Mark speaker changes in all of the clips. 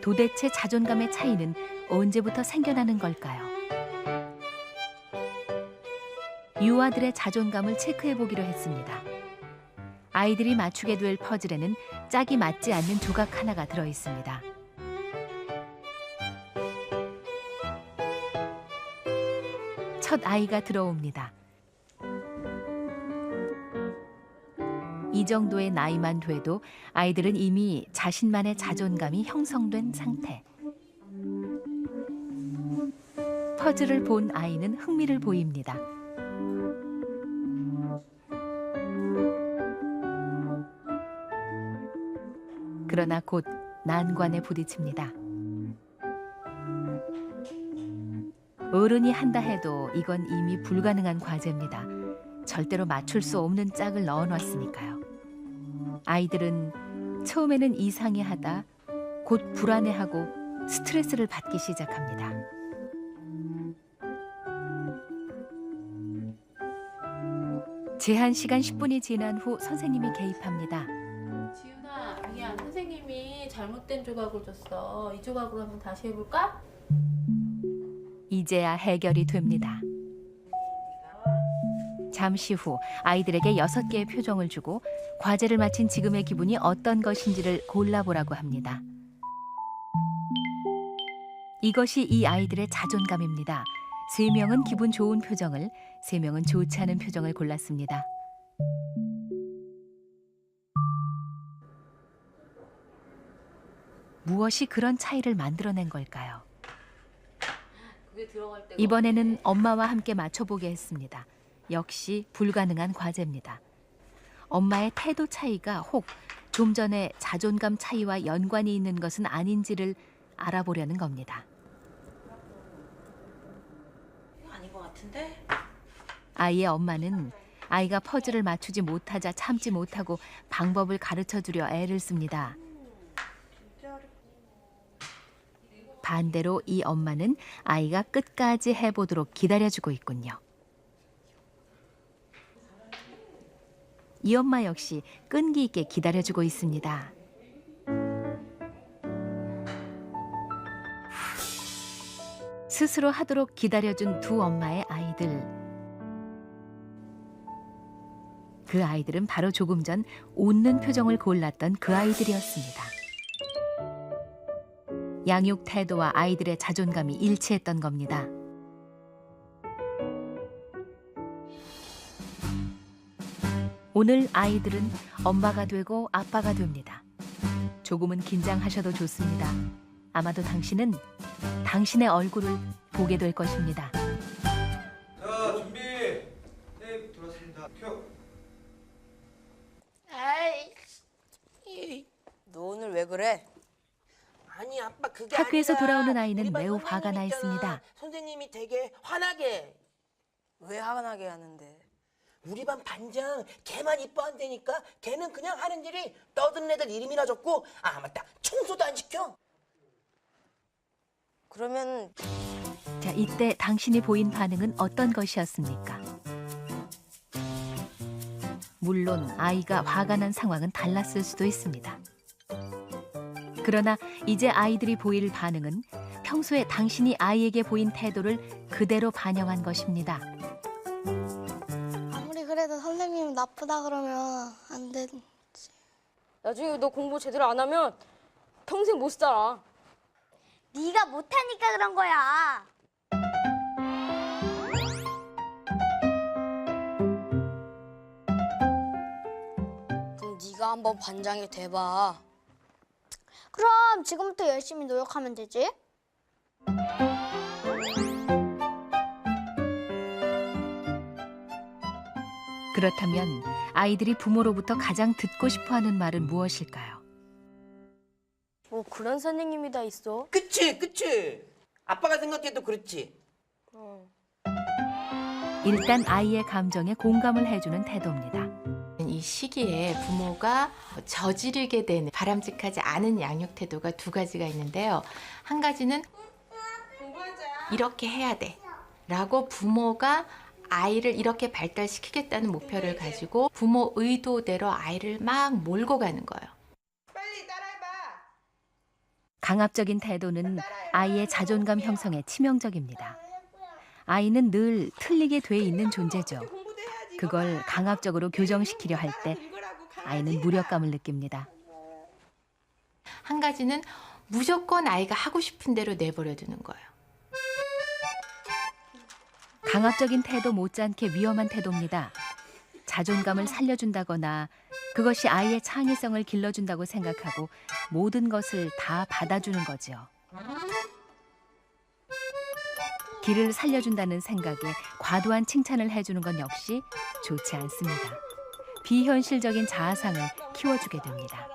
Speaker 1: 도대체 자존감의 차이는 언제부터 생겨나는 걸까요? 유아들의 자존감을 체크해보기로 했습니다. 아이들이 맞추게 될 퍼즐에는 짝이 맞지 않는 조각 하나가 들어있습니다. 첫 아이가 들어옵니다. 이 정도의 나이만 돼도 아이들은 이미 자신만의 자존감이 형성된 상태. 퍼즐을 본 아이는 흥미를 보입니다. 그러나 곧 난관에 부딪힙니다. 어른이 한다 해도 이건 이미 불가능한 과제입니다. 절대로 맞출 수 없는 짝을 넣어놨으니까요. 아이들은 처음에는 이상해하다 곧 불안해하고 스트레스를 받기 시작합니다. 제한 시간 10분이 지난 후 선생님이 개입합니다.
Speaker 2: 지윤아, 아니야. 선생님이 잘못된 조각을 줬어. 이 조각으로 한번 다시 해볼까?
Speaker 1: 이제야 해결이 됩니다. 잠시 후 아이들에게 6개의 표정을 주고 과제를 마친 지금의 기분이 어떤 것인지를 골라보라고 합니다. 이것이 이 아이들의 자존감입니다. 3명은 기분 좋은 표정을, 3명은 좋지 않은 표정을 골랐습니다. 무엇이 그런 차이를 만들어낸 걸까요? 이번에는 엄마와 함께 맞춰보게 했습니다. 역시 불가능한 과제입니다. 엄마의 태도 차이가 혹 좀 전에 자존감 차이와 연관이 있는 것은 아닌지를 알아보려는 겁니다.
Speaker 3: 아닌 것 같은데?
Speaker 1: 아이의 엄마는 아이가 퍼즐을 맞추지 못하자 참지 못하고 방법을 가르쳐주려 애를 씁니다. 반대로 이 엄마는 아이가 끝까지 해보도록 기다려주고 있군요. 이 엄마 역시 끈기 있게 기다려주고 있습니다. 스스로 하도록 기다려준 두 엄마의 아이들. 그 아이들은 바로 조금 전 웃는 표정을 골랐던 그 아이들이었습니다. 양육 태도와 아이들의 자존감이 일치했던 겁니다. 오늘 아이들은 엄마가 되고 아빠가 됩니다. 조금은 긴장하셔도 좋습니다. 아마도 당신은 당신의 얼굴을 보게 될 것입니다.
Speaker 4: 자, 준비. 네, 들어왔습니다. 켜.
Speaker 3: 아이, 너 오늘 왜 그래? 아니 아빠 그게
Speaker 1: 학교에서
Speaker 3: 아니라
Speaker 1: 돌아오는 아이는
Speaker 3: 우리 반
Speaker 1: 매우
Speaker 3: 선생님
Speaker 1: 화가 나
Speaker 3: 있잖아.
Speaker 1: 있습니다.
Speaker 3: 선생님이 되게 화나게. 왜 화나게 하는데? 우리 반 반장 걔만 이뻐한다니까. 걔는 그냥 하는 일이 떠드는 애들 이름이나 적고 아 맞다 청소도 안 시켜. 그러면
Speaker 1: 자, 이때 당신이 보인 반응은 어떤 것이었습니까? 물론 아이가 화가 난 상황은 달랐을 수도 있습니다. 그러나 이제 아이들이 보일 반응은 평소에 당신이 아이에게 보인 태도를 그대로 반영한 것입니다.
Speaker 5: 아무리 그래도 선생님이 나쁘다 그러면 안 되지.
Speaker 6: 나중에 너 공부 제대로 안 하면 평생 못 살아.
Speaker 5: 네가 못하니까 그런 거야.
Speaker 6: 그럼 네가 한번 반장이 돼봐.
Speaker 5: 그럼 지금부터 열심히 노력하면 되지.
Speaker 1: 그렇다면 아이들이 부모로부터 가장 듣고 싶어하는 말은 무엇일까요?
Speaker 6: 뭐 그런 선생님이 다 있어?
Speaker 3: 그치. 아빠가 생각해도 그렇지.
Speaker 1: 일단 아이의 감정에 공감을 해주는 태도입니다.
Speaker 2: 이 시기에 부모가 저지르게 되는 바람직하지 않은 양육 태도가 2가지가 있는데요. 한 가지는 이렇게 해야 돼 라고 부모가 아이를 이렇게 발달시키겠다는 목표를 가지고 부모 의도대로 아이를 막 몰고 가는 거예요.
Speaker 1: 강압적인 태도는 아이의 자존감 형성에 치명적입니다. 아이는 늘 틀리게 돼 있는 존재죠. 그걸 강압적으로 교정시키려 할 때 아이는 무력감을 느낍니다.
Speaker 2: 한 가지는 무조건 아이가 하고 싶은 대로 내버려 두는 거예요.
Speaker 1: 강압적인 태도 못지않게 위험한 태도입니다. 자존감을 살려준다거나 그것이 아이의 창의성을 길러준다고 생각하고 모든 것을 다 받아주는 거죠. 길을 살려준다는 생각에 과도한 칭찬을 해주는 건 역시 좋지 않습니다. 비현실적인 자아상을 키워주게 됩니다.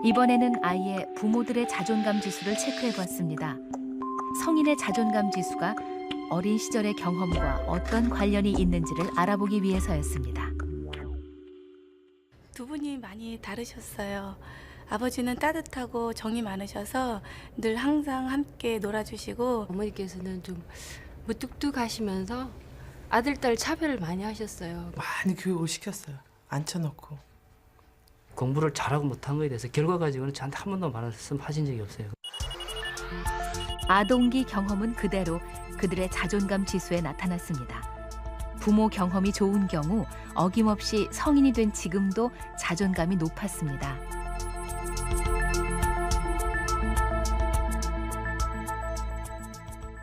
Speaker 1: 이번에는 아이의 부모들의 자존감 지수를 체크해봤습니다. 성인의 자존감 지수가 어린 시절의 경험과 어떤 관련이 있는지를 알아보기 위해서였습니다.
Speaker 7: 두 분이 많이 다르셨어요. 아버지는 따뜻하고 정이 많으셔서 늘 항상 함께 놀아주시고,
Speaker 8: 어머니께서는 좀 무뚝뚝하시면서 아들, 딸 차별을 많이 하셨어요.
Speaker 9: 많이 교육을 시켰어요. 앉혀놓고.
Speaker 10: 공부를 잘하고 못한 거에 대해서 결과 가지고는 저한테 한 번도 말씀하신 적이 없어요.
Speaker 1: 아동기 경험은 그대로 그들의 자존감 지수에 나타났습니다. 부모 경험이 좋은 경우 어김없이 성인이 된 지금도 자존감이 높았습니다.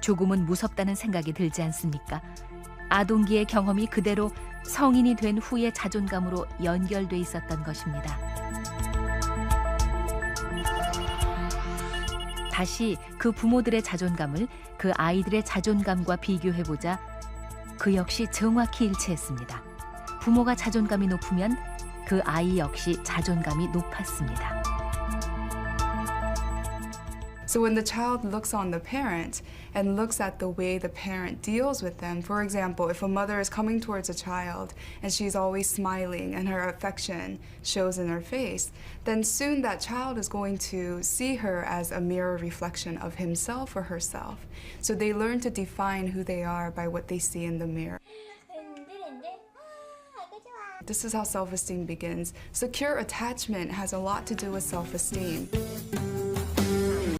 Speaker 1: 조금은 무섭다는 생각이 들지 않습니까? 아동기의 경험이 그대로 성인이 된 후의 자존감으로 연결돼 있었던 것입니다. 다시 그 부모들의 자존감을 그 아이들의 자존감과 비교해보자 그 역시 정확히 일치했습니다. 부모가 자존감이 높으면 그 아이 역시 자존감이 높았습니다.
Speaker 11: So when the child looks on the parent and looks at the way the parent deals with them, for example, if a mother is coming towards a child and she's always smiling and her affection shows in her face, then soon that child is going to see her as a mirror reflection of himself or herself. So they learn to define who they are by what they see in the mirror. This is how self-esteem begins. Secure attachment has a lot to do with self-esteem.